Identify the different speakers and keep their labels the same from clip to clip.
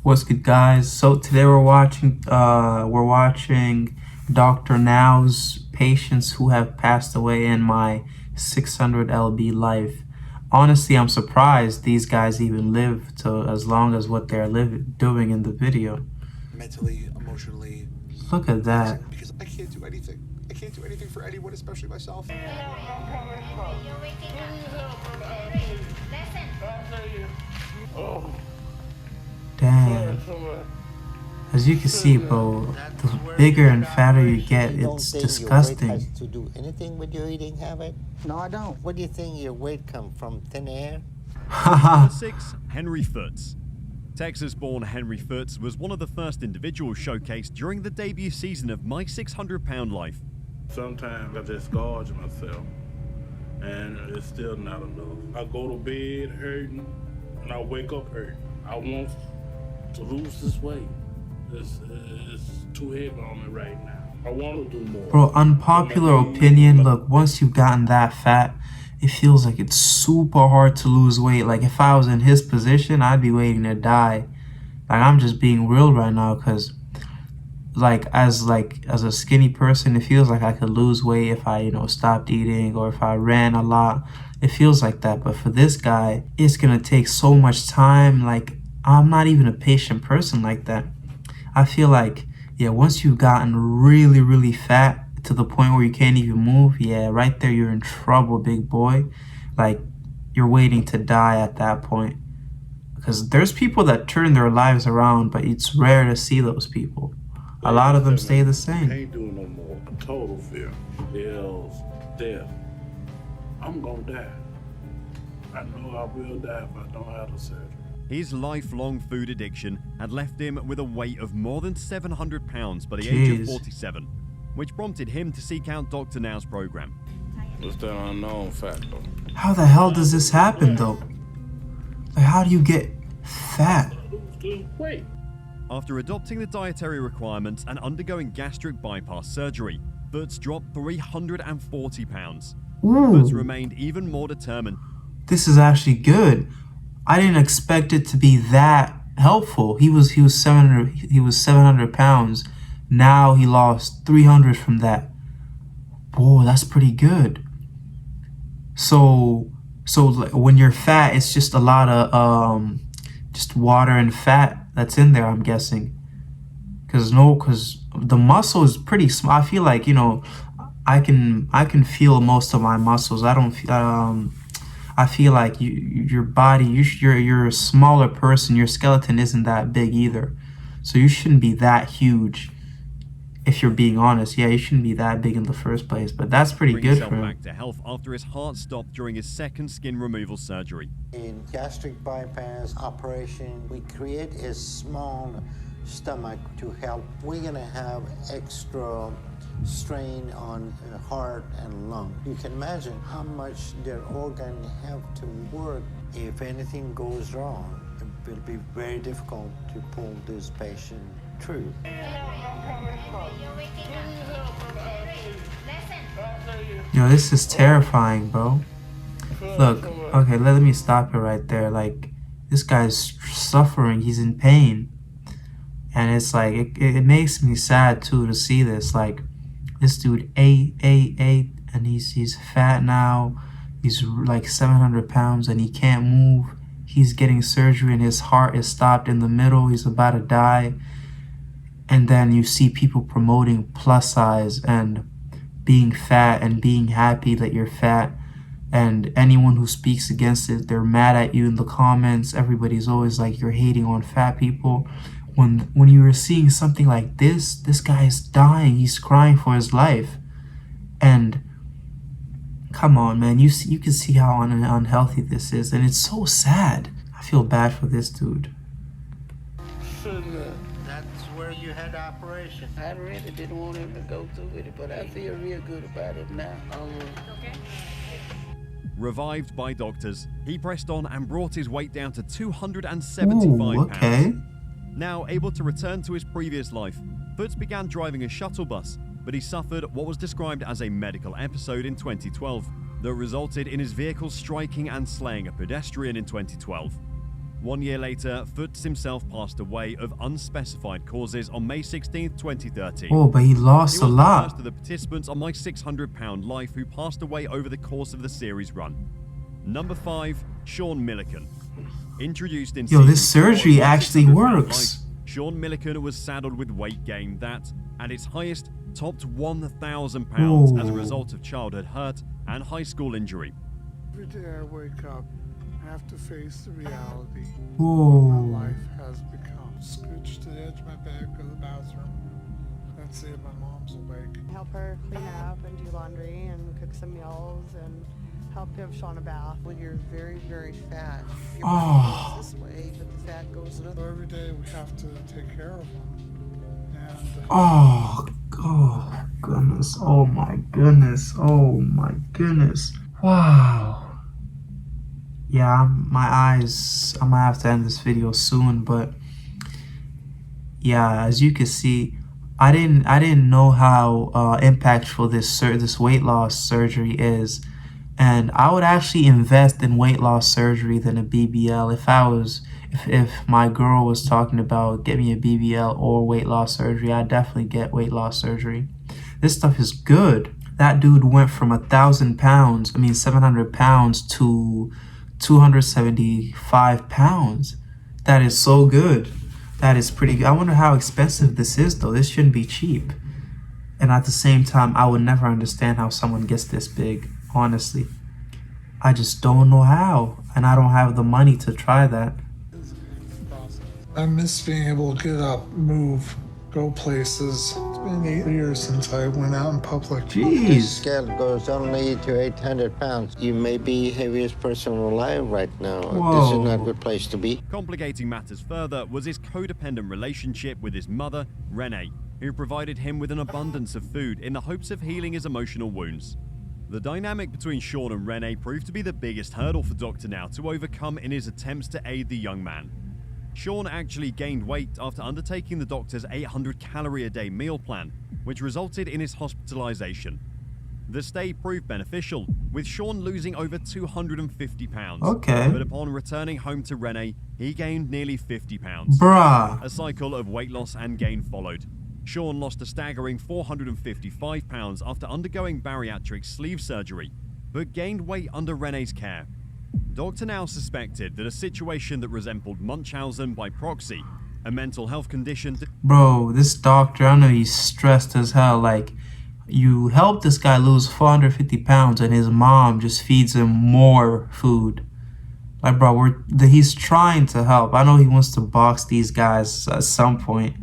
Speaker 1: What's good, guys? So today we're watching Dr. Now's patients who have passed away in my 600 lb life. Honestly, I'm surprised these guys even live to as long as what they're doing in the video.
Speaker 2: Mentally, emotionally.
Speaker 1: Look at that.
Speaker 2: Because I can't do anything. I can't do anything for anyone, especially myself.
Speaker 3: You're waking up. Listen.
Speaker 4: Oh.
Speaker 1: Damn. As you can see, bro, the bigger and fatter you get, it's disgusting.
Speaker 5: Has to do anything with your eating habit?
Speaker 4: No, I don't.
Speaker 5: Where do you think your weight come from? Thin air?
Speaker 1: Haha.
Speaker 6: 6. Henry Foots. Texas-born Henry Foots was one of the first individuals showcased during the debut season of My 600-Pound Life.
Speaker 4: Sometimes I just gorge myself, and it's still not enough. I go to bed hurting, and I wake up hurting. I want to lose this weight. It's too heavy on me right now. I want to do more.
Speaker 1: Bro, unpopular opinion, look, once you've gotten that fat, it feels like it's super hard to lose weight. Like, if I was in his position, I'd be waiting to die. Like, I'm just being real right now, because as a skinny person, it feels like I could lose weight if I, stopped eating, or if I ran a lot. It feels like that. But for this guy, it's gonna take so much time. Like, I'm not even a patient person like that. I feel like, yeah, once you've gotten really, really fat to the point where you can't even move, yeah, right there, you're in trouble, big boy. Like, you're waiting to die at that point. Because there's people that turn their lives around, but it's rare to see those people. A lot of them stay the same.
Speaker 4: I can't do no more. Total fear. Ills, death. I'm gonna die. I know I will die if I don't have the surgery.
Speaker 6: His lifelong food addiction had left him with a weight of more than 700 pounds by the age of 47, which prompted him to seek out Dr. Now's program.
Speaker 4: What's that unknown factor?
Speaker 1: How the hell does this happen, though? Like, how do you get fat?
Speaker 4: Wait.
Speaker 6: After adopting the dietary requirements and undergoing gastric bypass surgery, Foots dropped 340 pounds. Foots remained even more determined.
Speaker 1: This is actually good. I didn't expect it to be that helpful. He was 700 pounds. Now he lost 300 from that. Whoa, that's pretty good. So when you're fat, it's just a lot of just water and fat that's in there, I'm guessing. Cause the muscle is pretty small. I feel like, I can feel most of my muscles. I feel like your body, you're a smaller person. Your skeleton isn't that big either, so you shouldn't be that huge. If you're being honest, yeah, you shouldn't be that big in the first place. But that's pretty good for him.
Speaker 6: Back to health after his heart stopped during his second skin removal surgery.
Speaker 5: In gastric bypass operation, we create a small stomach to help. We're gonna have extra strain on heart and lung. You can imagine how much their organ have to work. If anything goes wrong, it will be very difficult to pull this patient through.
Speaker 3: You're waking up. Listen.
Speaker 1: Yo, this is terrifying, bro. Look, okay, let me stop it right there. Like, this guy's suffering. He's in pain. And it's like, it makes me sad, too, to see this. Like, this dude ate, and he's fat now. He's like 700 pounds, and he can't move. He's getting surgery, and his heart is stopped in the middle. He's about to die. And then you see people promoting plus size and being fat and being happy that you're fat. And anyone who speaks against it, they're mad at you in the comments. Everybody's always like, you're hating on fat people. When you were seeing something like this guy is dying. He's crying for his life. And come on, man, you can see how unhealthy this is, and it's so sad. I feel bad for this dude.
Speaker 5: That's where you had the operation.
Speaker 7: I really didn't want him to go through with it, but I feel real good about it now.
Speaker 6: Revived by doctors, he pressed on and brought his weight down to 275
Speaker 1: okay.
Speaker 6: pounds. Now able to return to his previous life, Foots began driving a shuttle bus, but he suffered what was described as a medical episode in 2012 that resulted in his vehicle striking and slaying a pedestrian in 2012. 1 year later, Foots himself passed away of unspecified causes on May 16, 2013.
Speaker 1: Oh, but he lost
Speaker 6: He
Speaker 1: a
Speaker 6: was the
Speaker 1: lot.
Speaker 6: first of the participants on My 600-Pound Life who passed away over the course of the series run. Number 5, Sean Milliken. Introduced in
Speaker 1: Yo, this
Speaker 6: season 4 of
Speaker 1: surgery
Speaker 6: My
Speaker 1: actually
Speaker 6: 600-Pound
Speaker 1: works.
Speaker 6: Life, Sean Milliken was saddled with weight gain that, at its highest, topped 1,000 pounds as a result of childhood hurt and high school injury.
Speaker 8: Every day I wake up, I have to face the reality
Speaker 1: Whoa.
Speaker 8: my life has become. Scooch to the edge of my bed, go to the bathroom. Let's see if my mom's awake.
Speaker 9: Help her clean up and do laundry and cook some meals and help give Sean a bath.
Speaker 7: When you're very, very fat, your
Speaker 1: Oh.
Speaker 7: body goes this way, but the fat goes another.
Speaker 8: So every day we have to take care of them. And
Speaker 1: Oh, oh goodness. Oh my goodness. Oh my goodness. Wow. Yeah, my eyes. I'm gonna have to end this video soon, but yeah, as you can see, I didn't know how impactful this weight loss surgery is, and I would actually invest in weight loss surgery than a BBL if my girl was talking about get me a BBL or weight loss surgery. I'd definitely get weight loss surgery. This stuff is good. That dude went from 700 pounds to 275 pounds. That is so good. That is pretty good. I wonder how expensive this is though. This shouldn't be cheap. And at the same time, I would never understand how someone gets this big, honestly. I just don't know how. And I don't have the money to try that.
Speaker 8: I miss being able to get up, move, go places. It's been 8 years since I went out in public.
Speaker 5: This
Speaker 1: Jeez.
Speaker 5: scale goes only to 800 pounds. You may be heaviest person alive right now. This is not a good place to be.
Speaker 6: Complicating matters further was his codependent relationship with his mother, Renee, who provided him with an abundance of food in the hopes of healing his emotional wounds. The dynamic between Sean and Renee proved to be the biggest hurdle for Dr. Now to overcome in his attempts to aid the young man. Sean actually gained weight after undertaking the doctor's 800-calorie-a-day meal plan, which resulted in his hospitalization. The stay proved beneficial, with Sean losing over 250 pounds.
Speaker 1: Okay.
Speaker 6: But upon returning home to Renee, he gained nearly 50 pounds.
Speaker 1: Bruh.
Speaker 6: A cycle of weight loss and gain followed. Sean lost a staggering 455 pounds after undergoing bariatric sleeve surgery, but gained weight under Renee's care. Dr. Now suspected that a situation that resembled Munchausen by proxy, a mental health condition...
Speaker 1: Bro, this doctor, I know he's stressed as hell. Like, you helped this guy lose 450 pounds and his mom just feeds him more food. Like, bro, he's trying to help. I know he wants to box these guys at some point.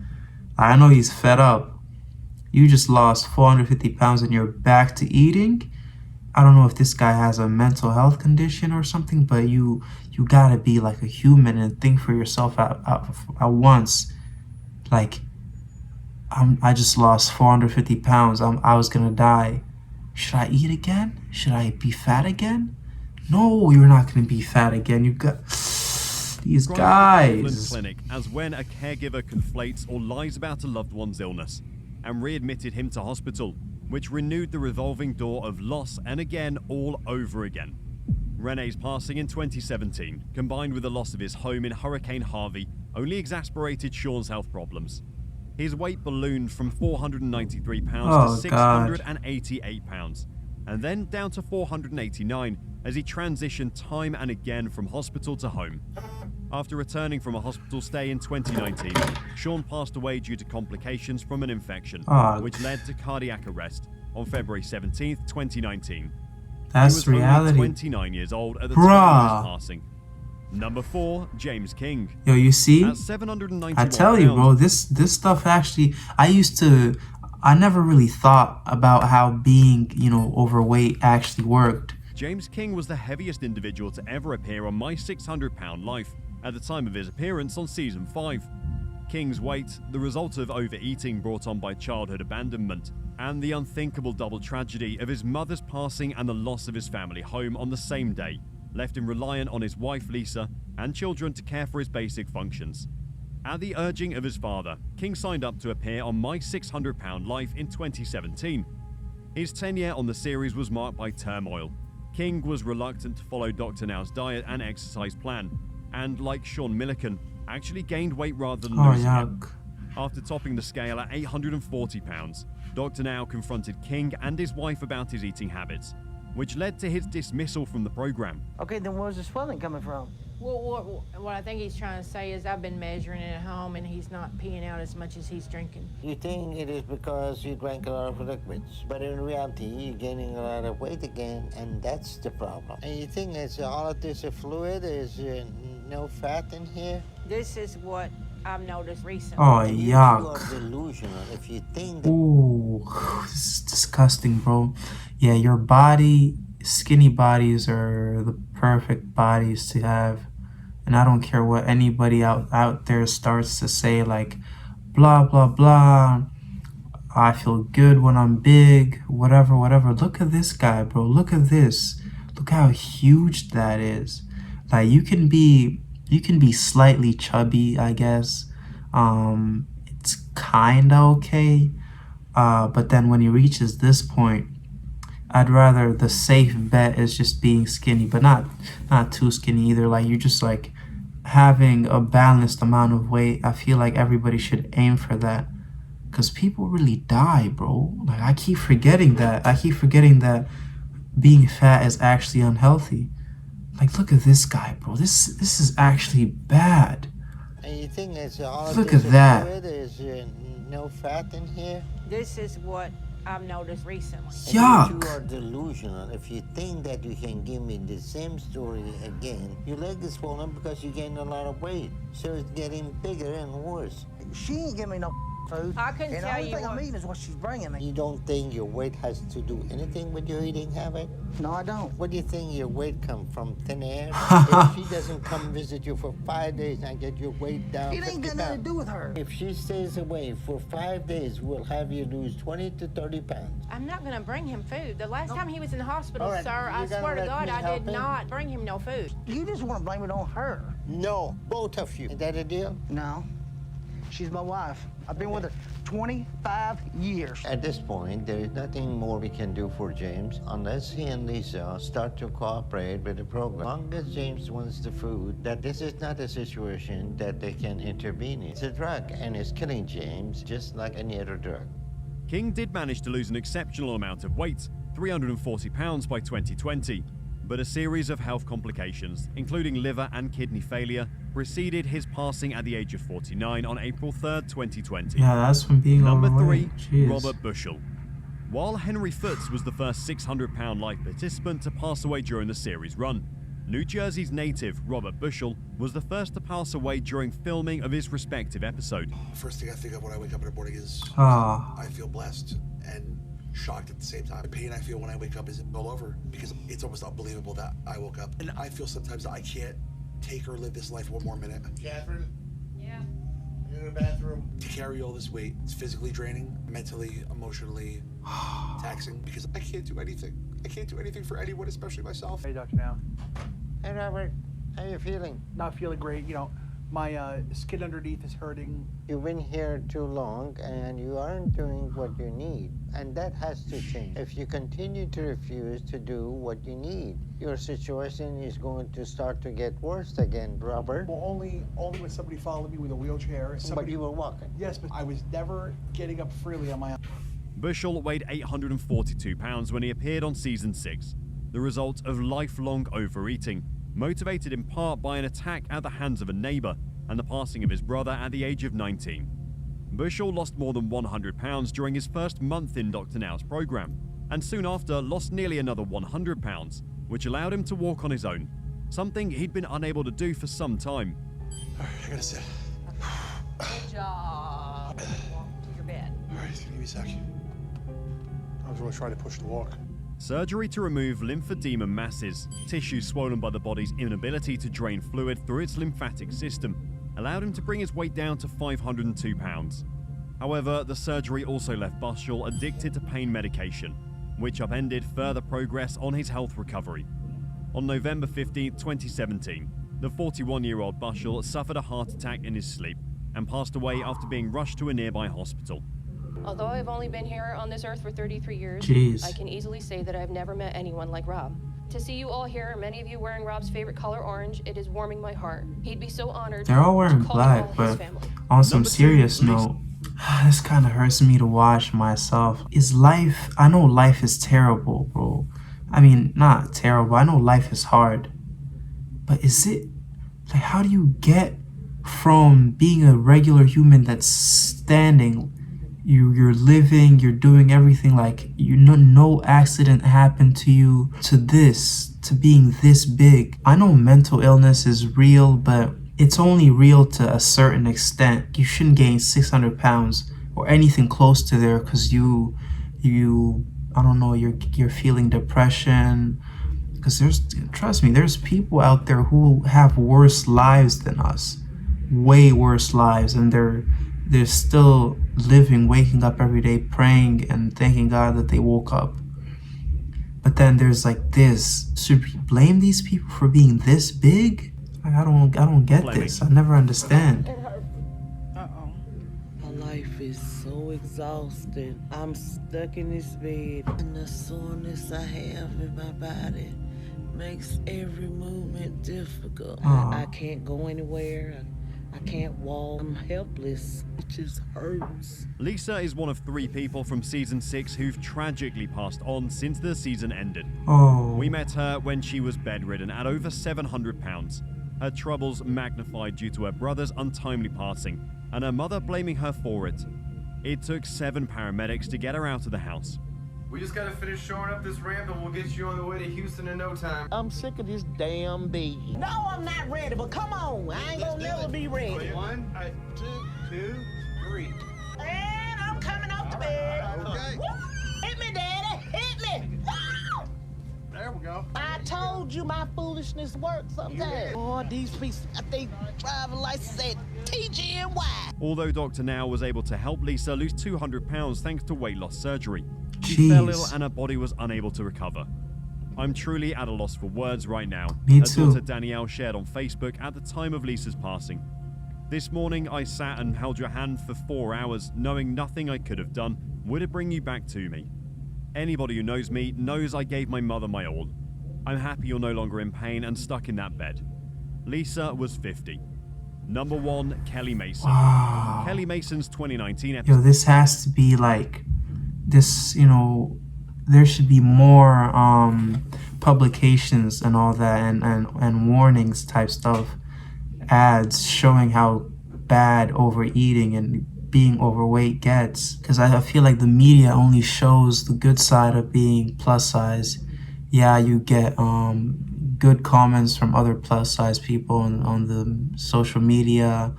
Speaker 1: I know he's fed up. You just lost 450 pounds and you're back to eating? I don't know if this guy has a mental health condition or something, but you gotta be like a human and think for yourself at once. Like, I just lost 450 pounds. I was gonna die. Should I eat again? Should I be fat again? No, you're not gonna be fat again. You got these guys.
Speaker 6: Clinic as when a caregiver conflates or lies about a loved one's illness, and readmitted him to hospital, which renewed the revolving door of loss and again all over again. Renee's passing in 2017, combined with the loss of his home in Hurricane Harvey, only exacerbated Sean's health problems. His weight ballooned from 493 pounds to 688 pounds, and then down to 489 as he transitioned time and again from hospital to home. After returning from a hospital stay in 2019, Sean passed away due to complications from an infection, which led to cardiac arrest on February 17th, 2019.
Speaker 1: That's
Speaker 6: he was
Speaker 1: reality.
Speaker 6: only 29 years old at the time of his passing. Number 4, James King.
Speaker 1: Yo, you see?
Speaker 6: At 791
Speaker 1: I tell you, bro, this stuff actually, I never really thought about how being, overweight actually worked.
Speaker 6: James King was the heaviest individual to ever appear on My 600-Pound Life at the time of his appearance on Season 5. King's weight, the result of overeating brought on by childhood abandonment, and the unthinkable double tragedy of his mother's passing and the loss of his family home on the same day, left him reliant on his wife Lisa and children to care for his basic functions. At the urging of his father, King signed up to appear on My 600-Pound Life in 2017. His tenure on the series was marked by turmoil. King was reluctant to follow Dr. Now's diet and exercise plan, and, like Sean Milliken, actually gained weight rather than
Speaker 1: Oh,
Speaker 6: losing it.
Speaker 1: yuck.
Speaker 6: After topping the scale at 840 pounds, Dr. Now confronted King and his wife about his eating habits, which led to his dismissal from the program.
Speaker 10: Okay, then where's the swelling coming from?
Speaker 3: Well, what I think he's trying to say is I've been measuring it at home and he's not peeing out as much as he's drinking.
Speaker 5: You think it is because you drank a lot of liquids, but in reality, you're gaining a lot of weight again, and that's the problem. And you think it's all of this fluid, is no fat in here?
Speaker 3: This is what I've noticed recently.
Speaker 1: Oh,
Speaker 5: And you
Speaker 1: yuck.
Speaker 5: are delusional if you think that.
Speaker 1: Ooh, this is disgusting, bro. Yeah, your body, skinny bodies are the perfect bodies to have. And I don't care what anybody out there starts to say, like, blah, blah, blah. I feel good when I'm big, whatever, whatever. Look at this guy, bro. Look at this. Look how huge that is. Like, you can be slightly chubby, I guess. It's kinda okay. But then when he reaches this point, I'd rather the safe bet is just being skinny, but not too skinny either. Like, you're just like having a balanced amount of weight. I feel like everybody should aim for that, because people really die, bro. Like, I keep forgetting that being fat is actually unhealthy. Like, look at this guy, bro. This is actually bad.
Speaker 5: And you think it's all of
Speaker 1: Look
Speaker 5: this
Speaker 1: at that.
Speaker 5: fluid, is no fat in here?
Speaker 3: This is what I've noticed recently.
Speaker 5: And you
Speaker 1: Yuck.
Speaker 5: two are delusional. If you think that you can give me the same story again, your leg is swollen because you gained a lot of weight. So it's getting bigger and worse.
Speaker 10: She ain't giving me no food.
Speaker 3: I couldn't
Speaker 10: and the
Speaker 3: tell
Speaker 10: only
Speaker 3: you
Speaker 10: thing I'm
Speaker 3: what-
Speaker 10: eating is what she's bringing me.
Speaker 5: You don't think your weight has to do anything with your eating habit?
Speaker 10: No, I don't.
Speaker 5: What do you think your weight come from? Thin air? If she doesn't come visit you for 5 days and get your weight down
Speaker 10: It
Speaker 5: 50
Speaker 10: ain't got nothing to
Speaker 5: pounds.
Speaker 10: do with her.
Speaker 5: If she stays away for 5 days, we'll have you lose 20 to 30 pounds.
Speaker 3: I'm not going to bring him food. The last time he was in the hospital,
Speaker 5: All right,
Speaker 3: sir,
Speaker 5: you
Speaker 3: I
Speaker 5: gonna
Speaker 3: swear to
Speaker 5: let
Speaker 3: God,
Speaker 5: me
Speaker 3: I
Speaker 5: help
Speaker 3: did
Speaker 5: him?
Speaker 3: not bring him no food.
Speaker 10: You just want to blame it on her.
Speaker 5: No, both of you. Is that a deal?
Speaker 10: No. She's my wife. I've been with her 25 years.
Speaker 5: At this point, there is nothing more we can do for James unless he and Lisa start to cooperate with the program. As long as James wants the food, that this is not a situation that they can intervene in. It's a drug, and it's killing James just like any other drug.
Speaker 6: King did manage to lose an exceptional amount of weight, 340 pounds by 2020, but a series of health complications, including liver and kidney failure, preceded his passing at the age of 49 on April 3rd, 2020.
Speaker 1: Yeah, that's from being
Speaker 6: Number
Speaker 1: overweight.
Speaker 6: 3,
Speaker 1: Jeez.
Speaker 6: Robert Bushell. While Henry Foots was the first 600-pound live participant to pass away during the series run, New Jersey's native Robert Bushell was the first to pass away during filming of his respective episode.
Speaker 2: First thing I think of when I wake up in the morning is
Speaker 1: Ah.
Speaker 2: I feel blessed and shocked at the same time. The pain I feel when I wake up isn't all over because it's almost unbelievable that I woke up. And I feel sometimes that I can't take or live this life one more minute. Catherine?
Speaker 3: Yeah.
Speaker 2: You're in the bathroom. To carry all this weight, it's physically draining, mentally, emotionally taxing because I can't do anything. I can't do anything for anyone, especially myself.
Speaker 11: Hey, Dr. Now.
Speaker 5: Hey, Robert, how you feeling?
Speaker 11: Not feeling great. You know, my skin underneath is hurting.
Speaker 5: You've been here too long and you aren't doing what you need. And that has to change. If you continue to refuse to do what you need, your situation is going to start to get worse again, Robert.
Speaker 11: Well, only when somebody followed me with a wheelchair.
Speaker 5: But you were walking.
Speaker 11: Yes, but I was never getting up freely on my own.
Speaker 6: Bushell weighed 842 pounds when he appeared on season 6, the result of lifelong overeating, motivated in part by an attack at the hands of a neighbor and the passing of his brother at the age of 19. Bushell lost more than 100 pounds during his first month in Dr. Now's program, and soon after lost nearly another 100 pounds, which allowed him to walk on his own, something he'd been unable to do for some time.
Speaker 2: All right, I gotta sit.
Speaker 3: Good job. Walk to your bed.
Speaker 2: All right, give me a sec. I was really trying to push the walk.
Speaker 6: Surgery to remove lymphedema masses, tissues swollen by the body's inability to drain fluid through its lymphatic system, allowed him to bring his weight down to 502 pounds. However, the surgery also left Bushell addicted to pain medication, which upended further progress on his health recovery. On November 15, 2017, the 41-year-old Bushell suffered a heart attack in his sleep and passed away after being rushed to a nearby hospital.
Speaker 12: Although I've only been here on this earth for 33 years,
Speaker 1: Jeez.
Speaker 12: I can easily say that I've never met anyone like Rob. To see you all here, many of you wearing Rob's favorite color, orange, it is warming my heart. He'd be so honored.
Speaker 1: They're all wearing
Speaker 12: to call you all
Speaker 1: black,
Speaker 12: his
Speaker 1: but
Speaker 12: family.
Speaker 1: on some serious note, this kind of hurts me to watch myself. Is life, I know life is terrible, bro. I mean, not terrible, I know life is hard. But is it, like, how do you get from being a regular human that's standing, you're living, you're doing everything, like, you know, no accident happened to you, to this, to being this big? I know mental illness is real, but it's only real to a certain extent. You shouldn't gain 600 pounds or anything close to there because you I don't know, you're feeling depression. Because trust me, there's people out there who have worse lives than us, way worse lives, and they're still living, waking up every day, praying and thanking God that they woke up. But then there's like this. Should we blame these people for being this big? Like, I don't get this. I never understand.
Speaker 7: My life is so exhausting. I'm stuck in this bed, and the soreness I have in my body makes every movement difficult. I can't go anywhere. I can't walk. I'm helpless. It just hurts.
Speaker 6: Lisa is one of 3 people from season 6 who've tragically passed on since the season ended.
Speaker 1: Oh.
Speaker 6: We met her when she was bedridden at over 700 pounds. Her troubles magnified due to her brother's untimely passing and her mother blaming her for it. It took 7 paramedics to get her out of the house.
Speaker 13: We just gotta finish shoring up this ramp and we'll get you on the way to Houston in no time.
Speaker 10: I'm sick of this damn bed. No, I'm not ready, but come on. I ain't gonna never be ready.
Speaker 13: 1, 2, 3.
Speaker 10: And I'm coming off the bed.
Speaker 13: Okay.
Speaker 10: Hit me, Daddy. Hit me. No!
Speaker 13: There we go.
Speaker 10: I told you my foolishness works sometimes. Oh, these people, they drive a license at TGNY.
Speaker 6: Although Dr. Now was able to help Lisa lose 200 pounds thanks to weight loss surgery, she
Speaker 1: Jeez.
Speaker 6: fell ill and her body was unable to recover. I'm truly at a loss for words right now.
Speaker 1: Me
Speaker 6: her
Speaker 1: too.
Speaker 6: daughter Danielle shared on Facebook at the time of Lisa's passing. This morning I sat and held your hand for 4 hours, knowing nothing I could have done would bring you back to me. Anybody who knows me knows I gave my mother my all. I'm happy you're no longer in pain and stuck in that bed. Lisa was 50. Number 1, Kelly Mason.
Speaker 1: Wow.
Speaker 6: Kelly Mason's 2019 episode.
Speaker 1: Yo, this has to be like, this, you know, there should be more publications and all that, and warnings type stuff, ads showing how bad overeating and being overweight gets. Because I feel like the media only shows the good side of being plus size. Yeah, you get good comments from other plus size people on the social media.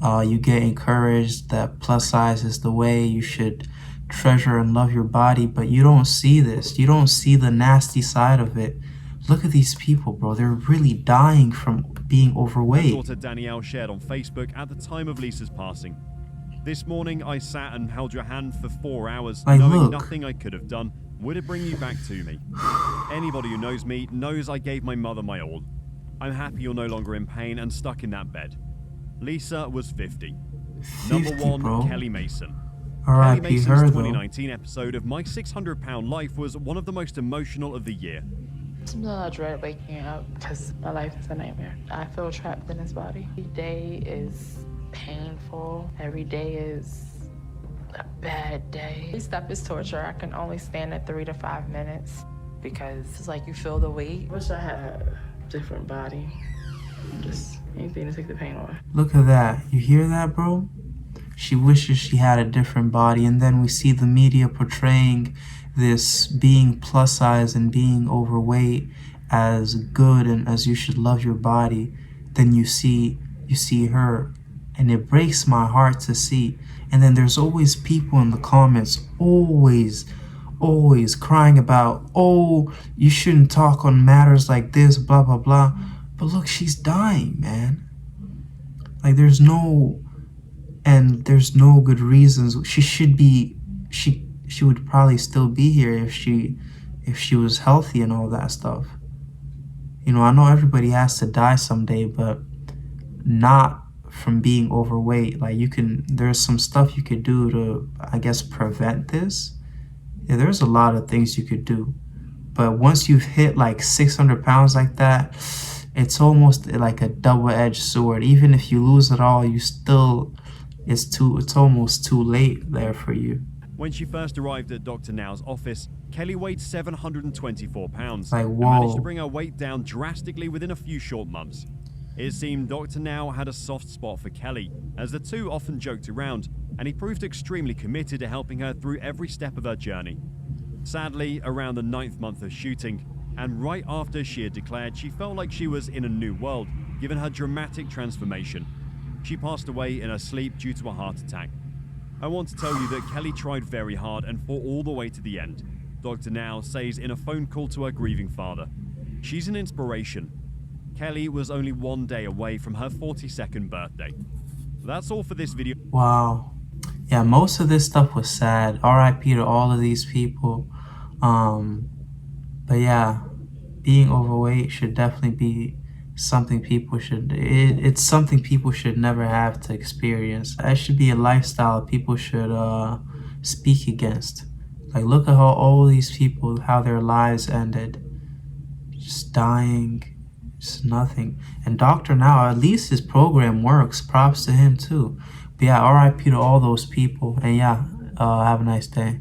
Speaker 1: You get encouraged that plus size is the way, you should treasure and love your body, but you don't see this. You don't see the nasty side of it. Look at these people, bro. They're really dying from being overweight.
Speaker 6: Her daughter Danielle shared on Facebook at the time of Lisa's passing. This morning I sat and held your hand for 4 hours,
Speaker 1: Like,
Speaker 6: knowing
Speaker 1: look.
Speaker 6: nothing I could have done would bring you back to me. Anybody who knows me knows I gave my mother my all. I'm happy you're no longer in pain and stuck in that bed. Lisa was 50. Number 1,
Speaker 1: bro.
Speaker 6: Kelly Mason.
Speaker 1: R.I.P.
Speaker 6: Kelly Mason's
Speaker 1: her, though.
Speaker 6: 2019 episode of My 600-Pound Life was one of the most emotional of the year.
Speaker 14: Sometimes I dread waking up because my life is a nightmare. I feel trapped in this body. Every day is painful. Every day is a bad day. Every step is torture. I can only stand at 3 to 5 minutes because it's like you feel the weight. Wish I had a different body. Just anything to take the pain away.
Speaker 1: Look at that. You hear that, bro? She wishes she had a different body, and then we see the media portraying this being plus size and being overweight as good and as you should love your body. Then you see her, and it breaks my heart to see. And then there's always people in the comments always crying about, oh, you shouldn't talk on matters like this, blah blah blah. But look, she's dying, man. Like, there's no good reasons. She would probably still be here if she was healthy and all that stuff. You know, I know everybody has to die someday, but not from being overweight. Like, there's some stuff you could do to, I guess, prevent this. Yeah, there's a lot of things you could do, But once you've hit like 600 pounds like that, it's almost like a double-edged sword. Even if you lose it all, you still, it's almost too late there for you.
Speaker 6: When she first arrived at Dr. Now's office, Kelly weighed 724 pounds
Speaker 1: Like,
Speaker 6: and managed to
Speaker 1: whoa.
Speaker 6: bring her weight down drastically within a few short months. It seemed Dr. Now had a soft spot for Kelly, as the two often joked around, and he proved extremely committed to helping her through every step of her journey. Sadly, around the 9th month of shooting, and right after she had declared she felt like she was in a new world, given her dramatic transformation, she passed away in her sleep due to a heart attack. I want to tell you that Kelly tried very hard and fought all the way to the end. Dr. Now says in a phone call to her grieving father, "She's an inspiration." Kelly was only 1 day away from her 42nd birthday. That's all for this video.
Speaker 1: Wow. Yeah, most of this stuff was sad. RIP to all of these people. But yeah, being overweight should definitely be something people should, it's something people should never have to experience. That should be a lifestyle people should speak against. Like, look at how all these people, how their lives ended. Just dying, just nothing. And Dr. Now, at least his program works. Props to him too. But yeah, RIP to all those people. And yeah, have a nice day.